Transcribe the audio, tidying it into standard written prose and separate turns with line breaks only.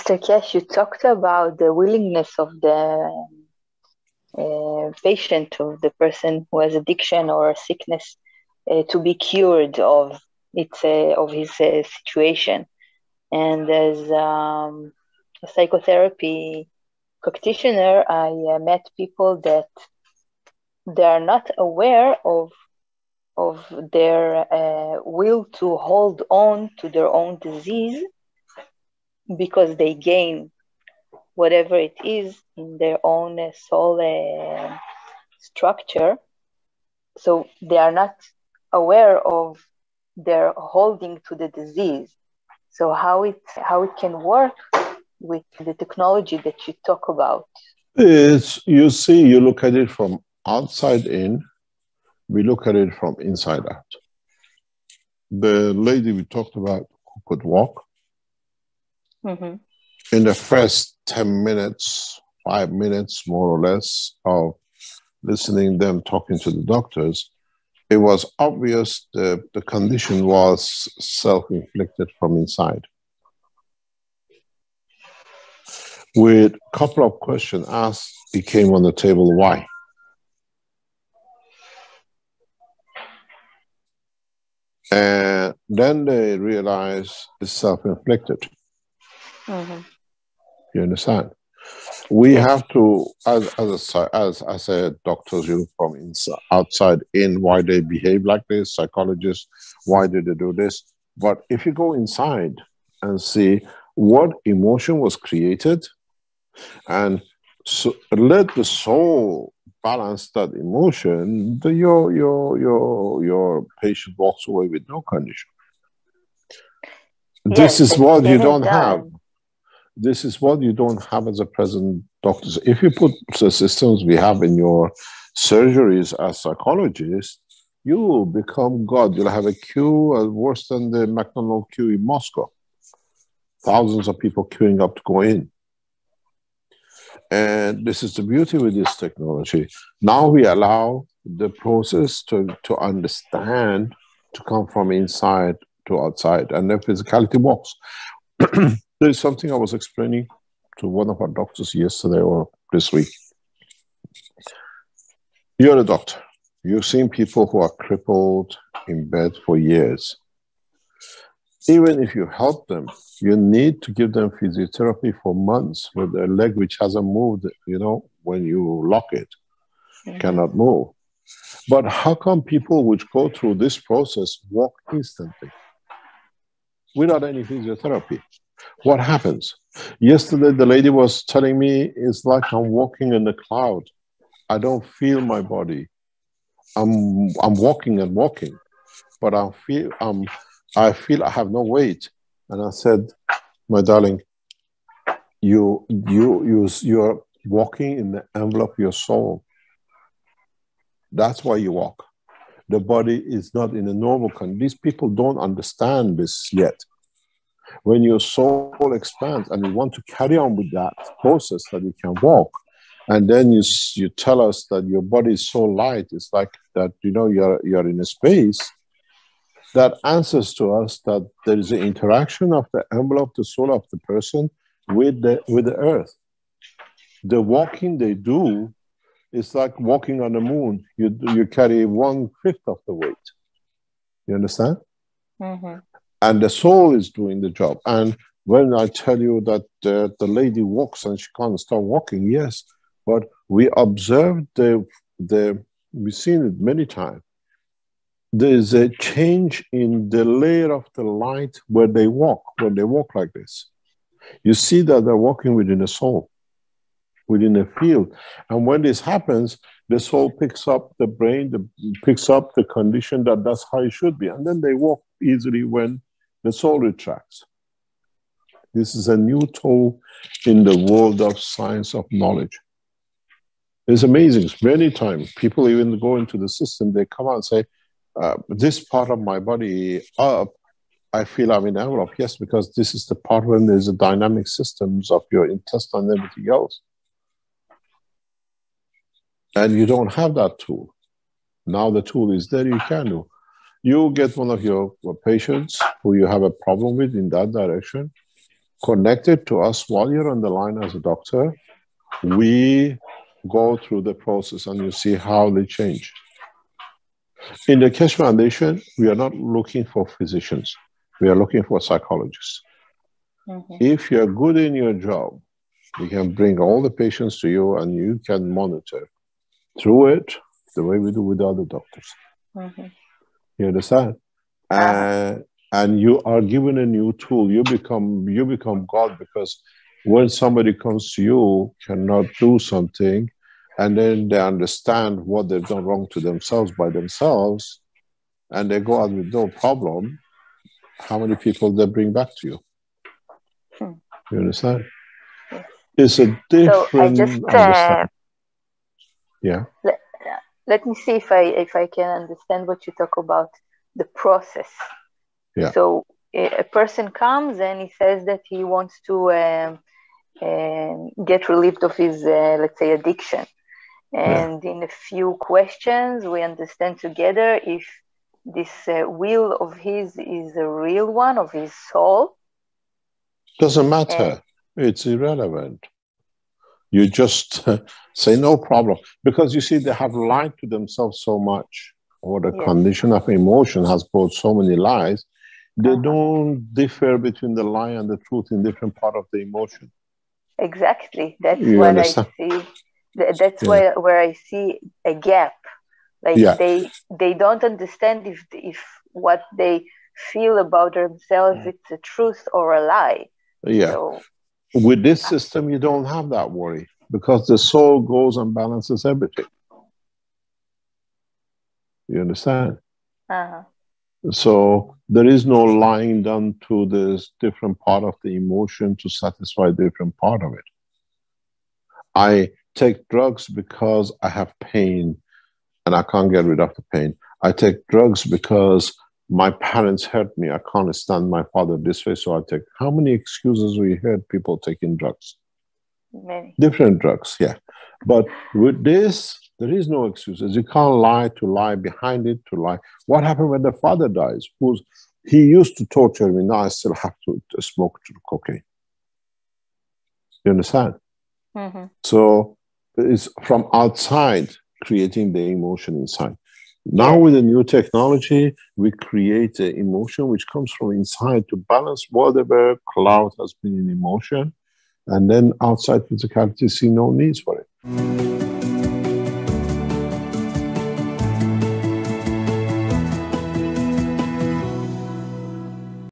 Mr. Keshe, you talked about the willingness of the patient, of the person who has addiction or sickness, to be cured of his situation. And as a psychotherapy practitioner, I met people that they are not aware of their will to hold on to their own disease, because they gain whatever it is in their own soul structure. So they are not aware of their holding to the disease. So how it can work with the technology that you talk about?
It's, you see, you look at it from outside in, we look at it from inside out. The lady we talked about who could walk, in the first 10 minutes, 5 minutes more or less of listening them talking to the doctors, it was obvious the condition was self-inflicted from inside. With a couple of questions asked, it came on the table, why? And then they realized it's self-inflicted. You understand? We have to, as I said, doctors, you from inside, outside in, why they behave like this, psychologists, why did they do this? But if you go inside and see what emotion was created, and so let the soul balance that emotion, your patient walks away with no condition. This is what you don't have. This is what you don't have as a present doctors. If you put the systems we have in your surgeries as psychologists, you will become God. You'll have a queue worse than the McDonald's queue in Moscow. Thousands of people queuing up to go in. And this is the beauty with this technology. Now we allow the process to understand, to come from inside to outside, and then physicality works. There's something I was explaining to one of our doctors yesterday or this week. You're a doctor. You've seen people who are crippled in bed for years. Even if you help them, you need to give them physiotherapy for months with their leg which hasn't moved, you know, when you lock it, cannot move. But how come people which go through this process walk instantly without any physiotherapy? What happens? Yesterday, the lady was telling me, it's like I'm walking in a cloud. I don't feel my body. I'm walking and walking, but I feel I have no weight. And I said, my darling, you're walking in the envelope of your soul. That's why you walk. The body is not in a normal condition. These people don't understand this yet. When your soul expands and you want to carry on with that process that you can walk, and then you tell us that your body is so light, it's like that, you know, you're in a space, that answers to us that there is an interaction of the envelope, the soul of the person with the earth. The walking they do is like walking on the moon. You carry 1/5 of the weight. You understand? And the soul is doing the job. And when I tell you that the lady walks and she can't start walking, yes, but we observed we've seen it many times. There is a change in the layer of the light where they walk, when they walk like this. You see that they're walking within a soul, within a field. And when this happens, the soul picks up the brain, picks up the condition that's how it should be. And then they walk easily when the soul retracts. This is a new tool in the world of science of knowledge. It's amazing. Many times people even go into the system, they come out and say, this part of my body up, I feel I'm in envelope. Yes, because this is the part when there's a dynamic systems of your intestine and everything else. And you don't have that tool. Now the tool is there, you can do. You get one of your patients who you have a problem with in that direction, connected to us while you're on the line as a doctor. We go through the process and you see how they change. In the Keshe Foundation, we are not looking for physicians. We are looking for psychologists. If you're good in your job, we can bring all the patients to you and you can monitor through it the way we do with other doctors. You understand? And you are given a new tool. You become God, because when somebody comes to you, cannot do something, and then they understand what they've done wrong to themselves by themselves, and they go out with no problem, how many people they bring back to you? You understand? It's a different understanding. Yeah.
Let me see if I can understand what you talk about, the process.
Yeah.
So a person comes and he says that he wants to get relieved of his, let's say, addiction. And in a few questions, we understand together if this will of his is a real one, of his soul.
Doesn't matter. It's irrelevant. You just say no problem. Because you see, they have lied to themselves so much, or the condition of emotion has brought so many lies. They don't differ between the lie and the truth in different part of the emotion.
Exactly. That's
you
what
understand?
I see. That's where I see a gap. Like they don't understand if what they feel about themselves, it's a truth or a lie.
Yeah.
So,
with this system, you don't have that worry, because the soul goes and balances everything. You understand? So there is no lying done to this different part of the emotion to satisfy different part of it. I take drugs because I have pain and I can't get rid of the pain. I take drugs because my parents hurt me. I can't stand my father this way, so I take. How many excuses we heard people taking drugs?
Many.
Different drugs, yeah. But with this, there is no excuses. You can't lie to lie behind it, to lie. What happened when the father dies? He used to torture me. Now I still have to smoke cocaine. You understand? So it's from outside creating the emotion inside. Now with the new technology, we create an emotion which comes from inside to balance whatever cloud has been in emotion, and then outside physicality see no needs for it.